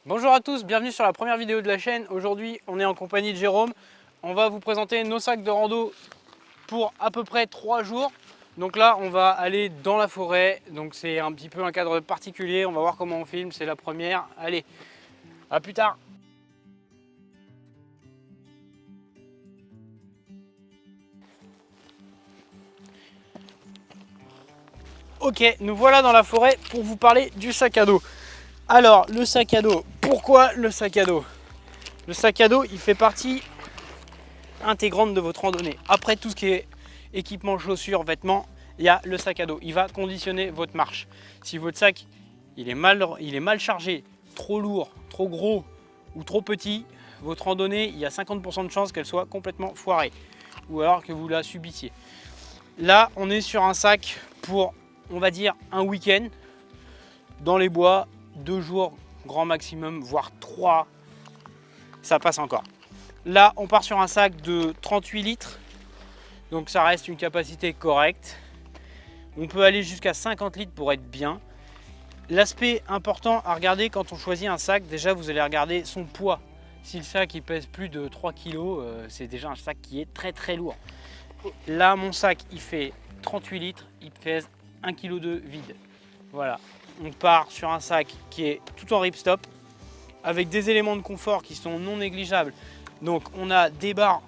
Bonjour à tous, bienvenue sur la première vidéo de la chaîne. Aujourd'hui, on est en compagnie de Jérôme. On va vous présenter nos sacs de rando pour à peu près 3 jours. Donc là, on va aller dans la forêt. Donc c'est un petit peu un cadre particulier. On va voir comment on filme, c'est la première. Allez, à plus tard. Ok, nous voilà dans la forêt pour vous parler du sac à dos. Alors, le sac à dos, pourquoi le sac à dos? Le sac à dos, il fait partie intégrante de votre randonnée. Après tout ce qui est équipement, chaussures, vêtements, il y a le sac à dos. Il va conditionner votre marche. Si votre sac il est mal chargé, trop lourd, trop gros ou trop petit, votre randonnée, il y a 50% de chances qu'elle soit complètement foirée ou alors que vous la subissiez. Là, on est sur un sac pour, on va dire, un week-end dans les bois, 2 jours grand maximum, voire 3, ça passe encore. Là, on part sur un sac de 38 litres, donc ça reste une capacité correcte. On peut aller jusqu'à 50 litres pour être bien. L'aspect important à regarder quand on choisit un sac, déjà vous allez regarder son poids. Si le sac il pèse plus de 3 kg, c'est déjà un sac qui est très lourd. Là, mon sac il fait 38 litres, il pèse 1,2 kg vide. Voilà, on part sur un sac qui est tout en ripstop avec des éléments de confort qui sont non négligeables. Donc on a des barres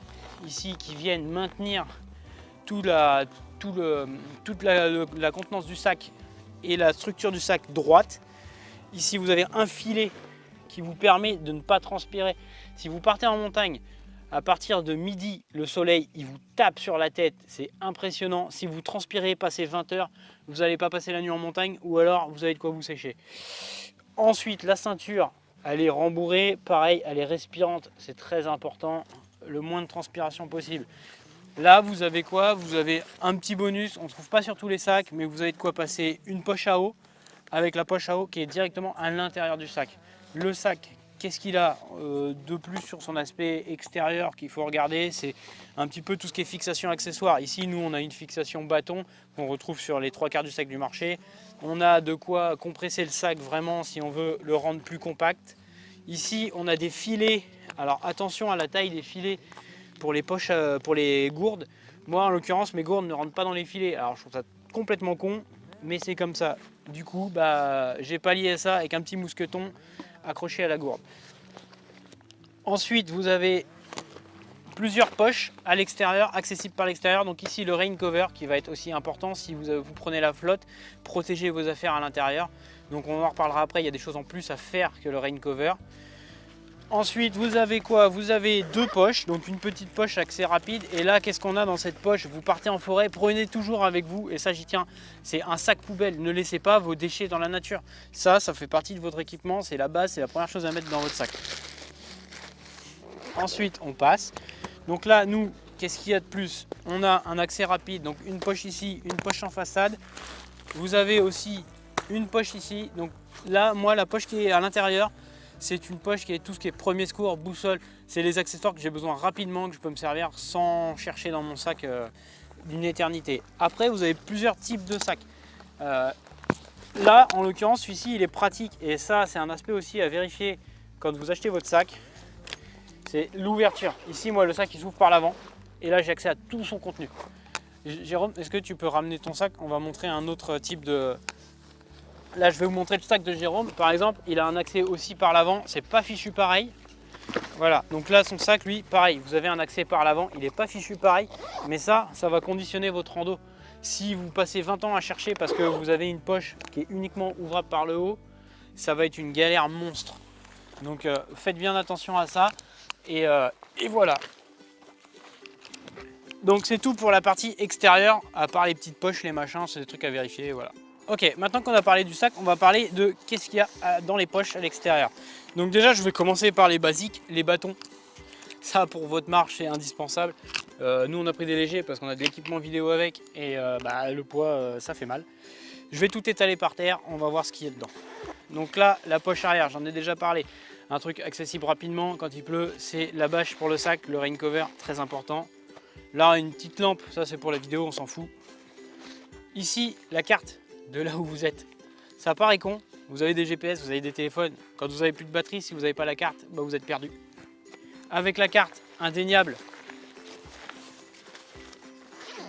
ici qui viennent maintenir toute la contenance du sac et la structure du sac droite. Ici vous avez un filet qui vous permet de ne pas transpirer. Si vous partez en montagne, à partir de midi, le soleil il vous tape sur la tête, c'est impressionnant. Si vous transpirez, passez 20 heures, vous n'allez pas passer la nuit en montagne ou alors vous avez de quoi vous sécher. Ensuite, la ceinture, elle est rembourrée, pareil, elle est respirante, c'est très important, le moins de transpiration possible. Là, vous avez quoi? Vous avez un petit bonus, on ne trouve pas sur tous les sacs, mais vous avez de quoi passer une poche à eau, avec la poche à eau qui est directement à l'intérieur du sac. Le sac, qu'est-ce qu'il a de plus sur son aspect extérieur qu'il faut regarder? C'est un petit peu tout ce qui est fixation accessoire. Ici, nous, on a une fixation bâton qu'on retrouve sur les 3/4 du sac du marché. On a de quoi compresser le sac vraiment si on veut le rendre plus compact. Ici, on a des filets. Alors attention à la taille des filets pour les poches, pour les gourdes. Moi, en l'occurrence, mes gourdes ne rentrent pas dans les filets. Alors je trouve ça complètement con, mais c'est comme ça. Du coup, j'ai pallié à ça avec un petit mousqueton accroché à la gourde. Ensuite, vous avez plusieurs poches à l'extérieur, accessibles par l'extérieur. Donc ici, le rain cover qui va être aussi important si vous prenez la flotte, protégez vos affaires à l'intérieur. Donc on en reparlera après, il y a des choses en plus à faire que le rain cover. Ensuite, vous avez quoi? Vous avez 2 poches, donc une petite poche accès rapide. Et là, qu'est-ce qu'on a dans cette poche? Vous partez en forêt, prenez toujours avec vous, et ça j'y tiens, c'est un sac poubelle. Ne laissez pas vos déchets dans la nature. Ça fait partie de votre équipement, c'est la base, c'est la première chose à mettre dans votre sac. Ensuite, on passe. Donc là, nous, qu'est-ce qu'il y a de plus? On a un accès rapide, donc une poche ici, une poche en façade. Vous avez aussi une poche ici. Donc là, moi, la poche qui est à l'intérieur, c'est une poche qui est tout ce qui est premier secours, boussole. C'est les accessoires que j'ai besoin rapidement, que je peux me servir sans chercher dans mon sac d'une éternité. Après, vous avez plusieurs types de sacs. Là, en l'occurrence, celui-ci, il est pratique. Et ça, c'est un aspect aussi à vérifier quand vous achetez votre sac. C'est l'ouverture. Ici, moi, le sac, il s'ouvre par l'avant. Et là, j'ai accès à tout son contenu. Jérôme, est-ce que tu peux ramener ton sac? On va montrer un autre type de... Là, je vais vous montrer le sac de Jérôme. Par exemple, il a un accès aussi par l'avant. C'est pas fichu pareil. Voilà. Donc là, son sac, lui, pareil. Vous avez un accès par l'avant. Il n'est pas fichu pareil. Mais ça va conditionner votre rando. Si vous passez 20 ans à chercher parce que vous avez une poche qui est uniquement ouvrable par le haut, ça va être une galère monstre. Donc, faites bien attention à ça. Et voilà. Donc c'est tout pour la partie extérieure, à part les petites poches, les machins, c'est des trucs à vérifier, voilà. Ok, maintenant qu'on a parlé du sac, on va parler de qu'est-ce qu'il y a dans les poches à l'extérieur. Donc déjà, je vais commencer par les basiques, les bâtons. Ça, pour votre marche, c'est indispensable. Nous, on a pris des légers parce qu'on a de l'équipement vidéo avec et le poids, ça fait mal. Je vais tout étaler par terre, on va voir ce qu'il y a dedans. Donc là, la poche arrière, j'en ai déjà parlé. Un truc accessible rapidement quand il pleut, c'est la bâche pour le sac, le rain cover, très important. Là, une petite lampe, ça c'est pour la vidéo, on s'en fout. Ici, la carte de là où vous êtes. Ça paraît con, Vous avez des GPS, vous avez des téléphones. Quand vous n'avez plus de batterie, si vous n'avez pas la carte, bah vous êtes perdu. Avec la carte, indéniable,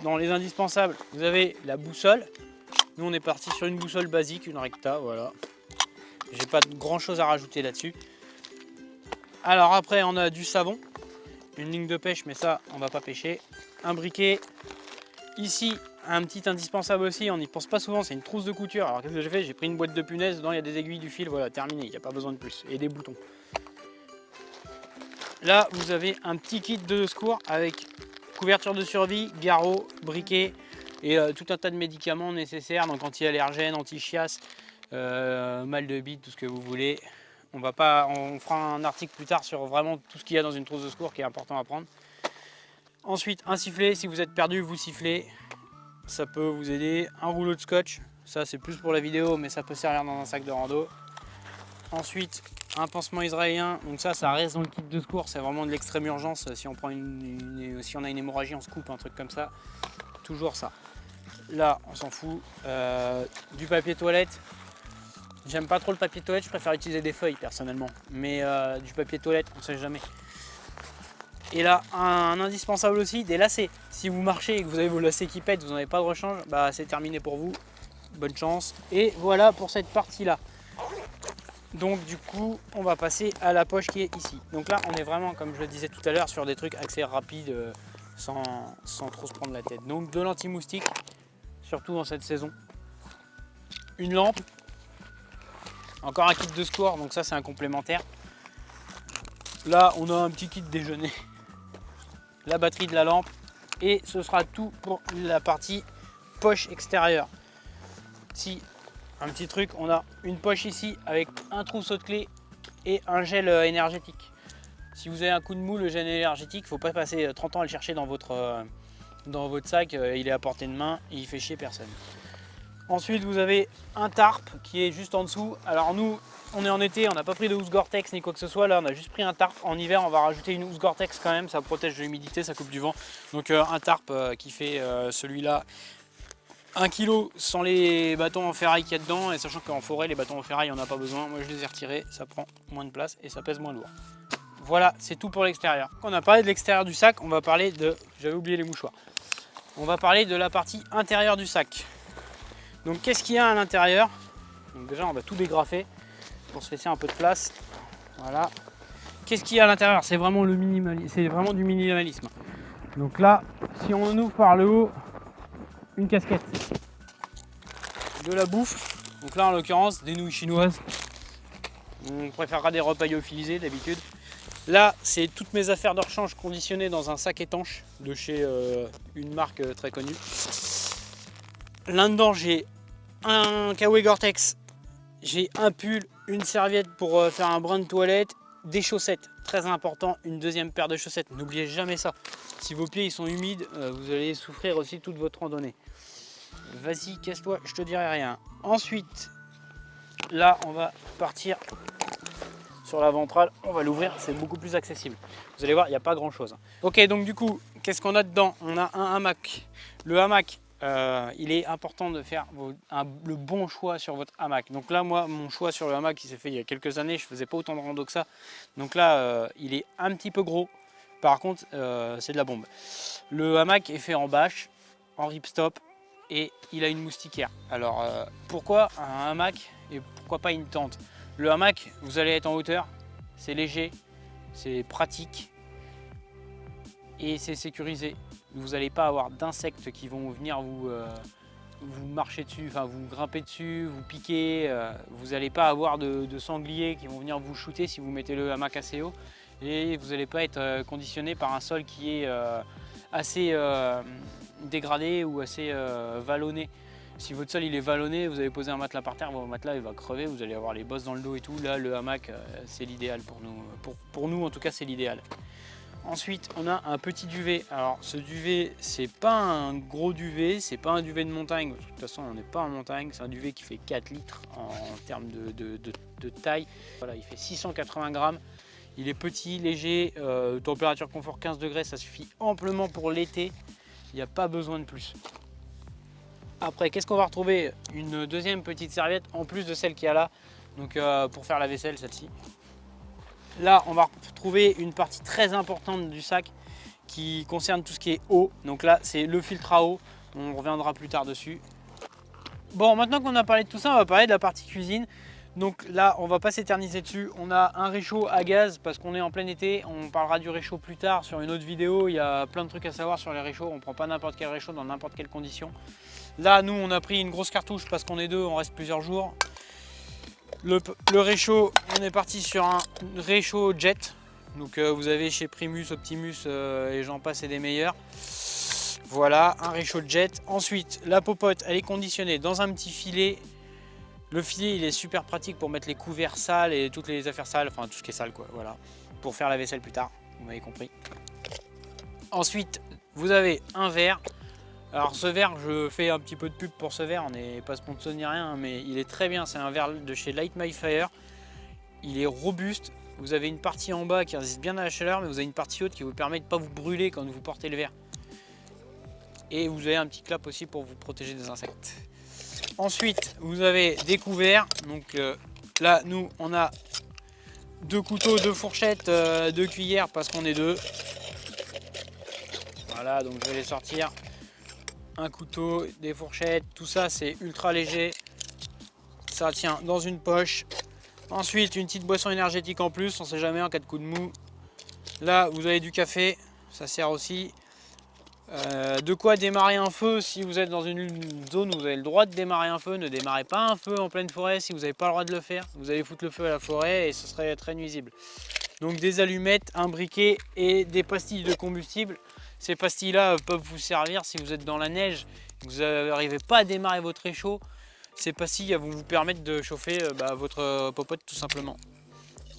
dans les indispensables, vous avez la boussole. Nous, on est parti sur une boussole basique, une Recta, voilà. J'ai pas grand chose à rajouter là-dessus. Alors après, on a du savon, une ligne de pêche, mais ça, on va pas pêcher. Un briquet. Ici, un petit indispensable aussi, on n'y pense pas souvent, c'est une trousse de couture. Alors qu'est-ce que j'ai fait? J'ai pris une boîte de punaises, dedans il y a des aiguilles, du fil, voilà, terminé, il n'y a pas besoin de plus. Et des boutons. Là, vous avez un petit kit de secours avec couverture de survie, garrot, briquet et tout un tas de médicaments nécessaires, donc anti-allergènes, anti-chiasse, mal de bite, tout ce que vous voulez. On fera un article plus tard sur vraiment tout ce qu'il y a dans une trousse de secours qui est important à prendre. Ensuite, un sifflet, si vous êtes perdu, vous sifflez. Ça peut vous aider. Un rouleau de scotch, ça c'est plus pour la vidéo, mais ça peut servir dans un sac de rando. Ensuite, un pansement israélien, donc ça reste dans le kit de secours, c'est vraiment de l'extrême urgence. Si on prend si on a une hémorragie, on se coupe, un truc comme ça. Toujours ça. Là, on s'en fout. Du papier toilette. J'aime pas trop le papier toilette, je préfère utiliser des feuilles personnellement. Mais du papier toilette, on sait jamais. Et là, un indispensable aussi, des lacets. Si vous marchez et que vous avez vos lacets qui pètent, vous n'avez pas de rechange, bah c'est terminé pour vous. Bonne chance. Et voilà pour cette partie-là. Donc du coup, on va passer à la poche qui est ici. Donc là, on est vraiment, comme je le disais tout à l'heure, sur des trucs assez rapides, sans trop se prendre la tête. Donc de l'anti-moustique, surtout dans cette saison. Une lampe. Encore un kit de secours, donc ça c'est un complémentaire. Là, on a un petit kit déjeuner. La batterie de la lampe. Et ce sera tout pour la partie poche extérieure. Si, un petit truc, on a une poche ici avec un trousseau de clés et un gel énergétique. Si vous avez un coup de mou, le gel énergétique, il ne faut pas passer 30 ans à le chercher dans votre sac. Il est à portée de main et il fait chier personne. Ensuite, vous avez un tarp qui est juste en dessous. Alors nous, on est en été, on n'a pas pris de housse Gore-Tex ni quoi que ce soit. Là, on a juste pris un tarp. En hiver, on va rajouter une housse Gore-Tex quand même. Ça protège de l'humidité, ça coupe du vent. Donc un tarp qui fait celui-là 1 kg sans les bâtons en ferraille qu'il y a dedans. Et sachant qu'en forêt, les bâtons en ferraille, on n'a pas besoin. Moi, je les ai retirés. Ça prend moins de place et ça pèse moins lourd. Voilà, c'est tout pour l'extérieur. On a parlé de l'extérieur du sac. On va parler de... J'avais oublié les mouchoirs. On va parler de la partie intérieure du sac. Donc qu'est-ce qu'il y a à l'intérieur? Donc déjà on va tout dégrafer pour se laisser un peu de place. Voilà. Qu'est-ce qu'il y a à l'intérieur? C'est vraiment du minimalisme. Donc là, si on ouvre par le haut, une casquette, de la bouffe. Donc là en l'occurrence des nouilles chinoises. On préférera des repas lyophilisés d'habitude. Là c'est toutes mes affaires de rechange conditionnées dans un sac étanche de chez une marque très connue. Là-dedans, j'ai un Kawaii Gore-Tex, j'ai un pull, une serviette pour faire un brin de toilette, des chaussettes, très important, une deuxième paire de chaussettes. N'oubliez jamais ça. Si vos pieds ils sont humides, vous allez souffrir aussi toute votre randonnée. Vas-y, casse-toi, je te dirai rien. Ensuite, là, on va partir sur la ventrale. On va l'ouvrir, c'est beaucoup plus accessible. Vous allez voir, il n'y a pas grand-chose. Ok, donc du coup, qu'est-ce qu'on a dedans? On a un hamac. Le hamac, il est important de faire le bon choix sur votre hamac. Donc là, moi, mon choix sur le hamac, il s'est fait il y a quelques années. Je faisais pas autant de rando que ça. Donc là, il est un petit peu gros. Par contre, c'est de la bombe. Le hamac est fait en bâche, en ripstop, et il a une moustiquaire. Alors, pourquoi un hamac et pourquoi pas une tente? Le hamac, vous allez être en hauteur, c'est léger, c'est pratique et c'est sécurisé. Vous n'allez pas avoir d'insectes qui vont venir vous marcher dessus, enfin vous grimper dessus, vous piquer. Vous n'allez pas avoir de sangliers qui vont venir vous shooter si vous mettez le hamac assez haut. Et vous n'allez pas être conditionné par un sol qui est assez dégradé ou assez vallonné. Si votre sol il est vallonné, vous avez posé un matelas par terre, votre matelas il va crever, vous allez avoir les bosses dans le dos et tout. Là, le hamac, c'est l'idéal pour nous. Pour nous, en tout cas, c'est l'idéal. Ensuite, on a un petit duvet. Alors, ce duvet, c'est pas un gros duvet, c'est pas un duvet de montagne. De toute façon, on n'est pas en montagne. C'est un duvet qui fait 4 litres en termes de taille. Voilà, il fait 680 grammes. Il est petit, léger, température confort 15 degrés, ça suffit amplement pour l'été. Il n'y a pas besoin de plus. Après, qu'est-ce qu'on va retrouver? Une deuxième petite serviette en plus de celle qu'il y a là, donc pour faire la vaisselle, celle-ci. Là, on va retrouver une partie très importante du sac qui concerne tout ce qui est eau. Donc là, c'est le filtre à eau. On reviendra plus tard dessus. Bon, maintenant qu'on a parlé de tout ça, on va parler de la partie cuisine. Donc là, on va pas s'éterniser dessus. On a un réchaud à gaz parce qu'on est en plein été. On parlera du réchaud plus tard sur une autre vidéo. Il y a plein de trucs à savoir sur les réchauds. On prend pas n'importe quel réchaud dans n'importe quelle condition. Là, nous, on a pris une grosse cartouche parce qu'on est deux, on reste plusieurs jours. Le réchaud, on est parti sur un réchaud jet. Donc vous avez chez Primus, Optimus et j'en passe et des meilleurs. Voilà, un réchaud jet. Ensuite, la popote, elle est conditionnée dans un petit filet. Le filet, il est super pratique pour mettre les couverts sales et toutes les affaires sales, enfin tout ce qui est sale quoi, voilà. Pour faire la vaisselle plus tard, vous m'avez compris. Ensuite, vous avez un verre. Alors ce verre, je fais un petit peu de pub pour ce verre, on n'est pas sponsor ni rien, mais il est très bien. C'est un verre de chez Light My Fire. Il est robuste. Vous avez une partie en bas qui résiste bien à la chaleur, mais vous avez une partie haute qui vous permet de ne pas vous brûler quand vous portez le verre. Et vous avez un petit clap aussi pour vous protéger des insectes. Ensuite, vous avez des couverts. Donc là, nous, on a 2 couteaux, 2 fourchettes, 2 cuillères parce qu'on est deux. Voilà, donc je vais les sortir. Un couteau, des fourchettes, tout ça c'est ultra léger. Ça tient dans une poche. Ensuite, une petite boisson énergétique en plus, on sait jamais en cas de coup de mou. Là, vous avez du café, ça sert aussi. De quoi démarrer un feu si vous êtes dans une zone où vous avez le droit de démarrer un feu. Ne démarrez pas un feu en pleine forêt si vous n'avez pas le droit de le faire. Vous allez foutre le feu à la forêt et ce serait très nuisible. Donc des allumettes, un briquet et des pastilles de combustible. Ces pastilles là peuvent vous servir si vous êtes dans la neige, vous n'arrivez pas à démarrer votre réchaud. Ces pastilles vont vous permettre de chauffer votre popote tout simplement.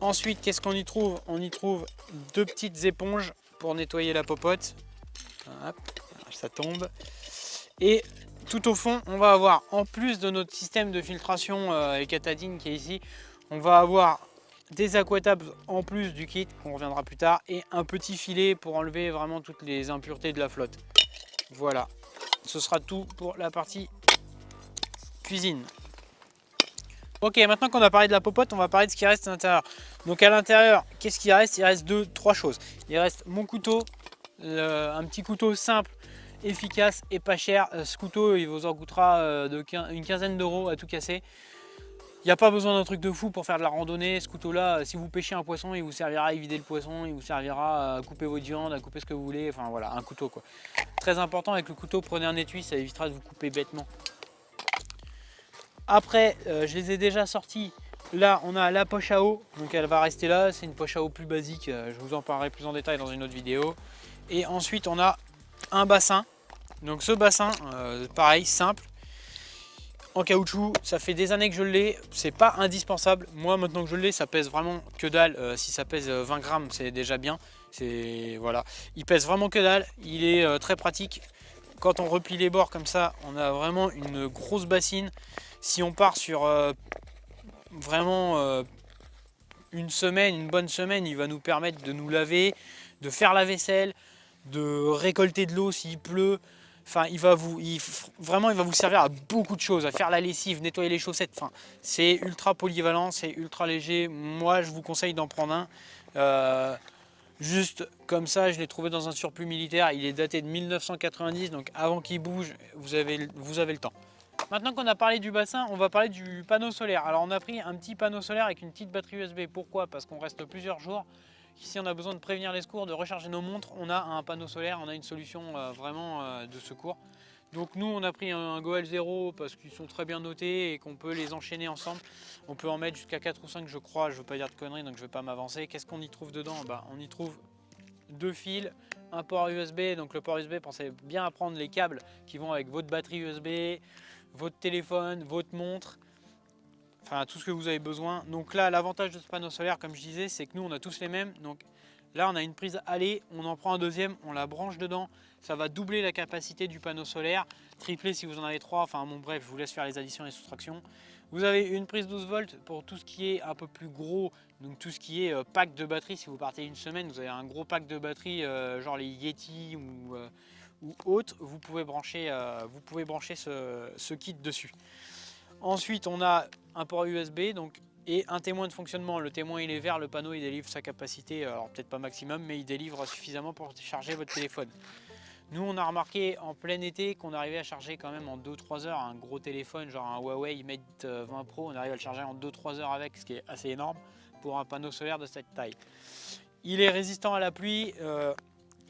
Ensuite, qu'est-ce qu'on y trouve? On y trouve 2 petites éponges pour nettoyer la popote. Hop, ça tombe. Et tout au fond, on va avoir, en plus de notre système de filtration et Katadyn qui est ici, on va avoir des aquatabs en plus du kit, qu'on reviendra plus tard, et un petit filet pour enlever vraiment toutes les impuretés de la flotte. Voilà, ce sera tout pour la partie cuisine. Ok, maintenant qu'on a parlé de la popote, on va parler de ce qui reste à l'intérieur. Donc à l'intérieur, qu'est-ce qu'il reste? Il reste 2-3 choses. Il reste mon couteau, un petit couteau simple, efficace et pas cher. Ce couteau, il vous en coûtera une quinzaine d'euros à tout casser. Il n'y a pas besoin d'un truc de fou pour faire de la randonnée. Ce couteau-là, si vous pêchez un poisson, il vous servira à vider le poisson, il vous servira à couper votre viande, à couper ce que vous voulez. Enfin voilà, un couteau quoi. Très important, avec le couteau, prenez un étui, ça évitera de vous couper bêtement. Après, je les ai déjà sortis. Là, on a la poche à eau, donc elle va rester là. C'est une poche à eau plus basique, je vous en parlerai plus en détail dans une autre vidéo. Et ensuite, on a un bassin. Donc ce bassin, pareil, simple. En caoutchouc, ça fait des années que je l'ai, c'est pas indispensable. Moi maintenant que je l'ai, ça pèse vraiment que dalle. Si ça pèse 20 grammes, c'est déjà bien. Voilà. Il pèse vraiment que dalle, il est très pratique. Quand on replie les bords comme ça, on a vraiment une grosse bassine. Si on part sur vraiment une semaine, une bonne semaine, il va nous permettre de nous laver, de faire la vaisselle, de récolter de l'eau s'il pleut. Enfin, vraiment, il va vous servir à beaucoup de choses, à faire la lessive, nettoyer les chaussettes. Enfin, c'est ultra polyvalent, c'est ultra léger. Moi, je vous conseille d'en prendre un. Juste comme ça, je l'ai trouvé dans un surplus militaire. Il est daté de 1990, donc avant qu'il bouge, vous avez le temps. Maintenant qu'on a parlé du bassin, on va parler du panneau solaire. Alors, on a pris un petit panneau solaire avec une petite batterie USB. Pourquoi? Parce qu'on reste plusieurs jours. Si on a besoin de prévenir les secours, de recharger nos montres, on a un panneau solaire, on a une solution vraiment de secours. Donc nous, on a pris un Goel 0 parce qu'ils sont très bien notés et qu'on peut les enchaîner ensemble. On peut en mettre jusqu'à 4 ou 5 je crois, je ne veux pas dire de conneries donc je ne vais pas m'avancer. Qu'est-ce qu'on y trouve dedans? On y trouve 2 fils, un port USB. Donc le port USB, pensez bien à prendre les câbles qui vont avec votre batterie USB, votre téléphone, votre montre. Enfin, tout ce que vous avez besoin. Donc là, l'avantage de ce panneau solaire, comme je disais, c'est que nous, on a tous les mêmes. Donc là, on a une prise aller, on en prend un deuxième, on la branche dedans. Ça va doubler la capacité du panneau solaire, tripler si vous en avez 3. Enfin bon, bref, je vous laisse faire les additions et les soustractions. Vous avez une prise 12 volts pour tout ce qui est un peu plus gros, donc tout ce qui est pack de batterie. Si vous partez une semaine, vous avez un gros pack de batterie, genre les Yeti ou autre, vous pouvez brancher ce kit dessus. Ensuite, on a un port USB donc, et un témoin de fonctionnement. Le témoin il est vert, le panneau il délivre sa capacité, alors peut-être pas maximum, mais il délivre suffisamment pour charger votre téléphone. Nous on a remarqué en plein été qu'on arrivait à charger quand même en 2-3 heures un gros téléphone, genre un Huawei Mate 20 Pro, on arrive à le charger en 2-3 heures avec, ce qui est assez énorme pour un panneau solaire de cette taille. Il est résistant à la pluie,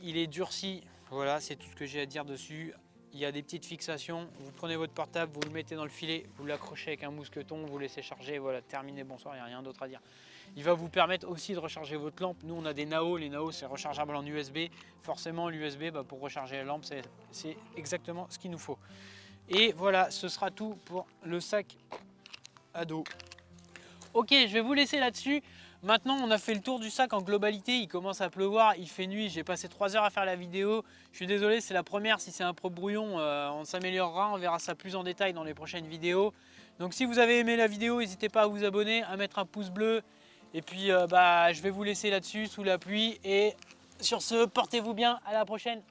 il est durci, voilà c'est tout ce que j'ai à dire dessus. Il y a des petites fixations, vous prenez votre portable, vous le mettez dans le filet, vous l'accrochez avec un mousqueton, vous laissez charger, voilà, terminé, bonsoir, il n'y a rien d'autre à dire. Il va vous permettre aussi de recharger votre lampe. Nous on a des Nao, les Nao c'est rechargeable en USB. Forcément l'USB pour recharger la lampe c'est exactement ce qu'il nous faut. Et voilà, ce sera tout pour le sac à dos. Ok, je vais vous laisser là-dessus. Maintenant, on a fait le tour du sac en globalité. Il commence à pleuvoir, il fait nuit. J'ai passé 3 heures à faire la vidéo. Je suis désolé, c'est la première. Si c'est un peu brouillon, on s'améliorera. On verra ça plus en détail dans les prochaines vidéos. Donc, si vous avez aimé la vidéo, n'hésitez pas à vous abonner, à mettre un pouce bleu. Et puis, je vais vous laisser là-dessus sous la pluie. Et sur ce, portez-vous bien. À la prochaine.